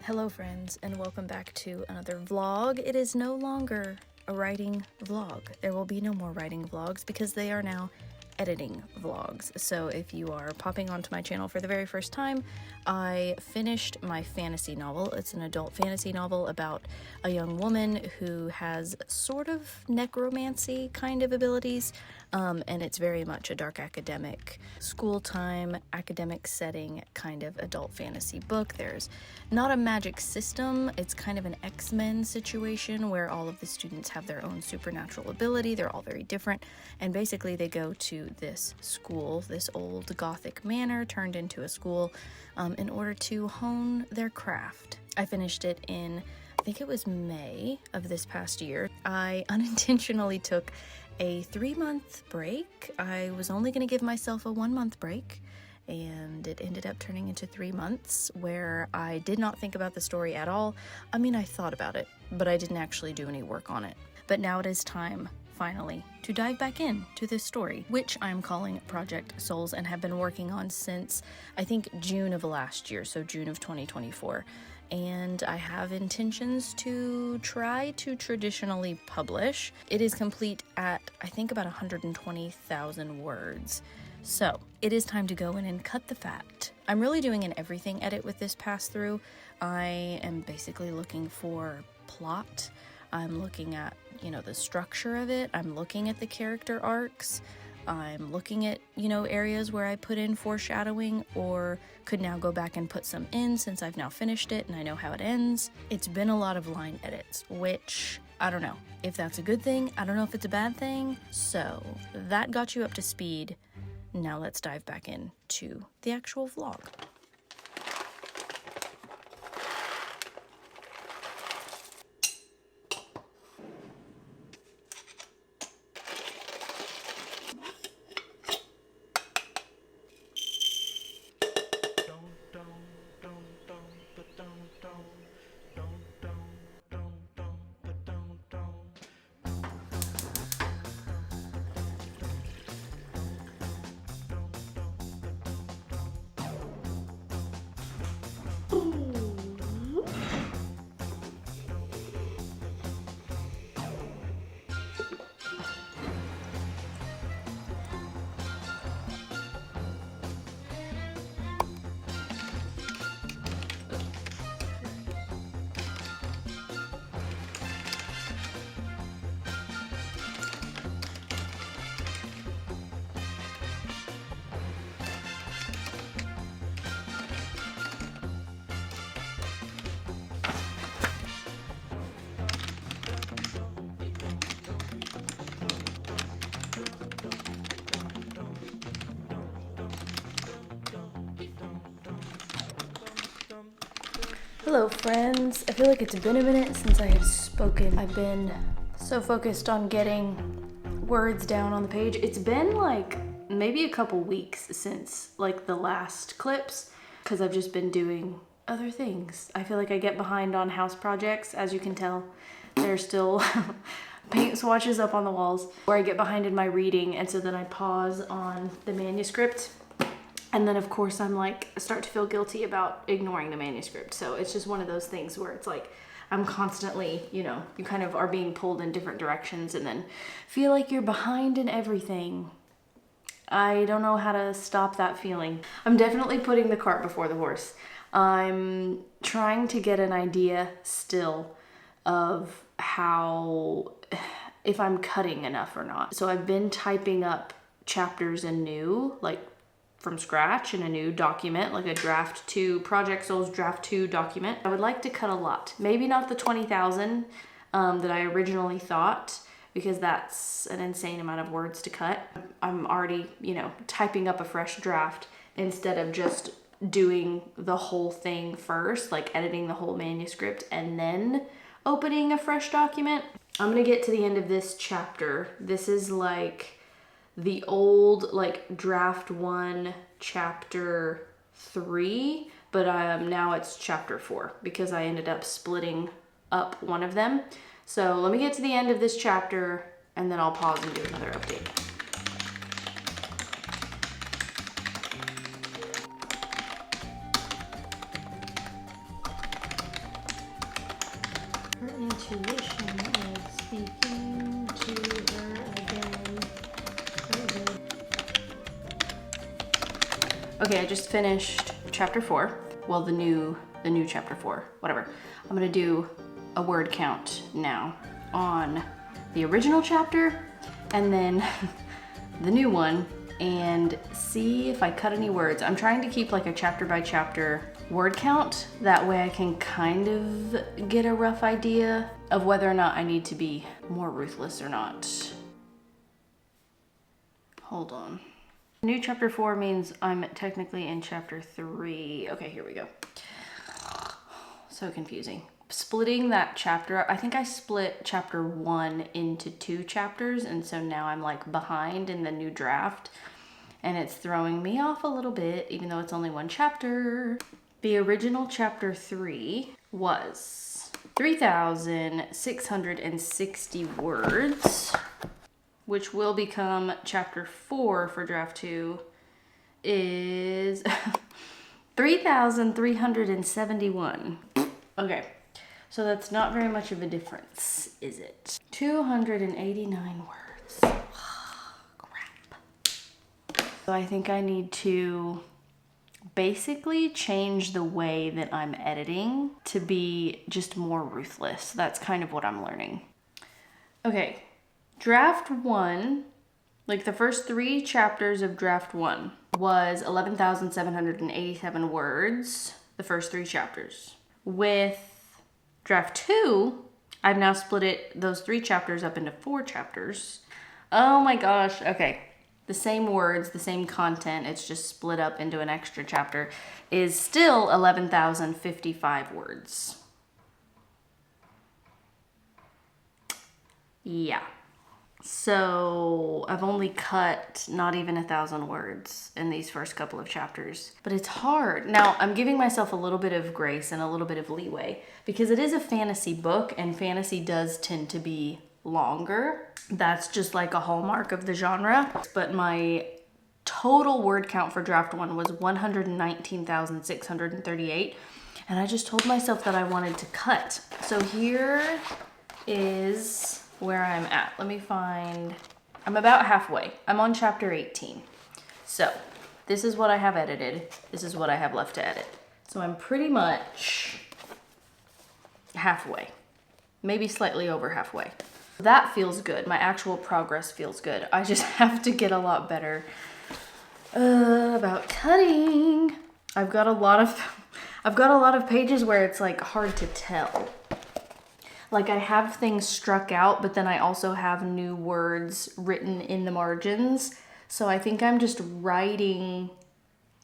Hello friends, and welcome back to another vlog. It is no longer a writing vlog. There will be no more writing vlogs because they are now editing vlogs. So if you are popping onto my channel for the very first time, I finished my fantasy novel. It's an adult fantasy novel about a young woman who has sort of necromancy kind of abilities, and it's very much a dark academic, school time, academic setting kind of adult fantasy book. There's not a magic system. It's kind of an X-Men situation where all of the students have their own supernatural ability. They're all very different, and basically they go to this school, this old Gothic manor turned into a school, in order to hone their craft. I finished it in, I think it was May of this past year. I unintentionally took a 3-month break. I was only going to give myself a 1-month break, and it ended up turning into 3 months where I did not think about the story at all. I mean, I thought about it, but I didn't actually do any work on it. But now it is time, finally, to dive back in to this story, which I'm calling Project Souls and have been working on since, I think, June of last year, so June of 2024. And I have intentions to try to traditionally publish. It is complete at, I think, about 120,000 words. So it is time to go in and cut the fat. I'm really doing an everything edit with this pass through. I am basically looking for plot. I'm looking at, the structure of it. I'm looking at the character arcs. I'm looking at, areas where I put in foreshadowing or could now go back and put some in since I've now finished it and I know how it ends. It's been a lot of line edits, which I don't know if that's a good thing. I don't know if it's a bad thing. So that got you up to speed. Now let's dive back into the actual vlog. Hello friends, I feel like it's been a minute since I have spoken. I've been so focused on getting words down on the page. It's been like maybe a couple weeks since like the last clips because I've just been doing other things. I feel like I get behind on house projects, as you can tell. There's still paint swatches up on the walls, or I get behind in my reading, and so then I pause on the manuscript. And then of course I'm like, start to feel guilty about ignoring the manuscript. So it's just one of those things where it's like, I'm constantly, you kind of are being pulled in different directions and then feel like you're behind in everything. I don't know how to stop that feeling. I'm definitely putting the cart before the horse. I'm trying to get an idea still of how, if I'm cutting enough or not. So I've been typing up chapters anew, like from scratch in a new document, like a draft 2, Project Souls draft 2 document. I would like to cut a lot. Maybe not the 20,000 that I originally thought, because that's an insane amount of words to cut. I'm already, typing up a fresh draft instead of just doing the whole thing first, like editing the whole manuscript and then opening a fresh document. I'm gonna get to the end of this chapter. This is like the old like draft 1 chapter 3, but now it's chapter 4 because I ended up splitting up one of them. So let me get to the end of this chapter and then I'll pause and do another update. Okay, I just finished chapter 4. Well, the new chapter 4, whatever. I'm gonna do a word count now on the original chapter and then the new one and see if I cut any words. I'm trying to keep like a chapter by chapter word count. That way I can kind of get a rough idea of whether or not I need to be more ruthless or not. Hold on. New chapter 4 means I'm technically in chapter 3. Okay, here we go. So confusing. Splitting that chapter, I think I split chapter 1 into 2 chapters, and so now I'm like behind in the new draft, and it's throwing me off a little bit, even though it's only 1 chapter. The original chapter 3 was 3,660 words, which will become chapter 4 for draft 2 is 3,371. Okay, so that's not very much of a difference, is it? 289 words. Crap. So I think I need to basically change the way that I'm editing to be just more ruthless. That's kind of what I'm learning. Okay. Draft 1, like the first 3 chapters of draft 1 was 11,787 words, the first 3 chapters. With draft 2, I've now split those 3 chapters up into 4 chapters. Oh my gosh, okay. The same words, the same content, it's just split up into an extra chapter, is still 11,055 words. Yeah. So I've only cut not even 1,000 words in these first couple of chapters, but it's hard. Now I'm giving myself a little bit of grace and a little bit of leeway because it is a fantasy book and fantasy does tend to be longer. That's just like a hallmark of the genre. But my total word count for draft 1 was 119,638. And I just told myself that I wanted to cut. So here is where I'm at. Let me find, I'm about halfway. I'm on chapter 18. So this is what I have edited. This is what I have left to edit. So I'm pretty much halfway, maybe slightly over halfway. That feels good. My actual progress feels good. I just have to get a lot better about cutting. I've got a lot of pages where it's like hard to tell. Like I have things struck out, but then I also have new words written in the margins. So I think I'm just writing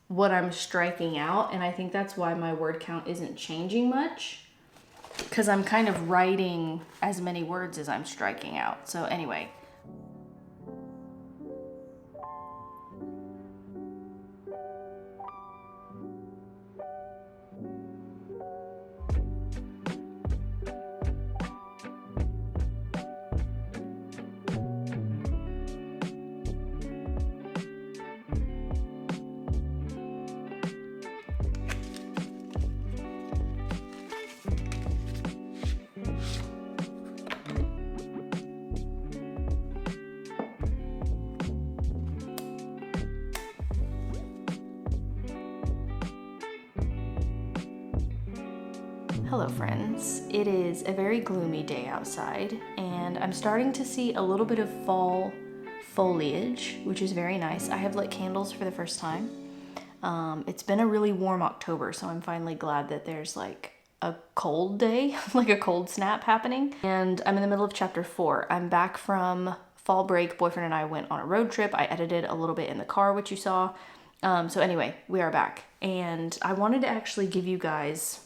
what I'm striking out. And I think that's why my word count isn't changing much, because I'm kind of writing as many words as I'm striking out. So anyway. Hello friends, it is a very gloomy day outside and I'm starting to see a little bit of fall foliage, which is very nice. I have lit candles for the first time. It's been a really warm October, so I'm finally glad that there's like a cold day, like a cold snap happening. And I'm in the middle of chapter 4. I'm back from fall break. Boyfriend and I went on a road trip. I edited a little bit in the car, which you saw. So anyway, we are back. And I wanted to actually give you guys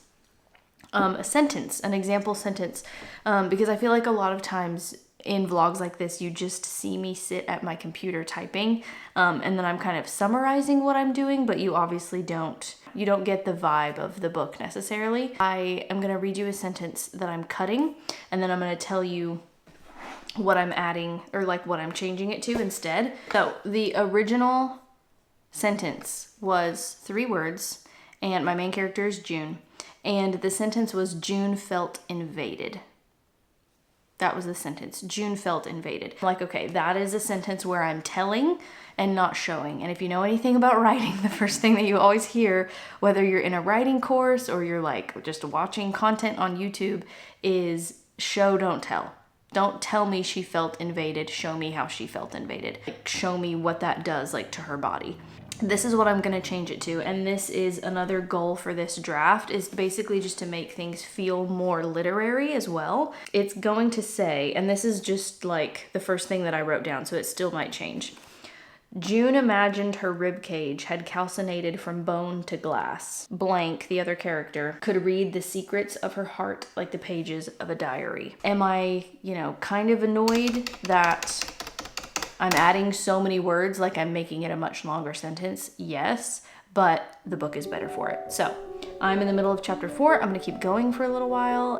a sentence, an example sentence, because I feel like a lot of times in vlogs like this, you just see me sit at my computer typing, and then I'm kind of summarizing what I'm doing, but you obviously don't get the vibe of the book necessarily. I am going to read you a sentence that I'm cutting, and then I'm going to tell you what I'm adding or like what I'm changing it to instead. So the original sentence was 3 words, and my main character is June. And the sentence was, June felt invaded. That was the sentence. June felt invaded. Like, okay, that is a sentence where I'm telling and not showing. And if you know anything about writing, the first thing that you always hear, whether you're in a writing course or you're like just watching content on YouTube, is show, don't tell. Don't tell me she felt invaded. Show me how she felt invaded. Like, show me what that does like to her body. This is what I'm going to change it to. And this is another goal for this draft, is basically just to make things feel more literary as well. It's going to say, and this is just like the first thing that I wrote down, so it still might change. June imagined her rib cage had calcinated from bone to glass. Blank, the other character, could read the secrets of her heart like the pages of a diary. Am I, kind of annoyed that I'm adding so many words, like I'm making it a much longer sentence? Yes, but the book is better for it. So I'm in the middle of chapter 4. I'm gonna keep going for a little while.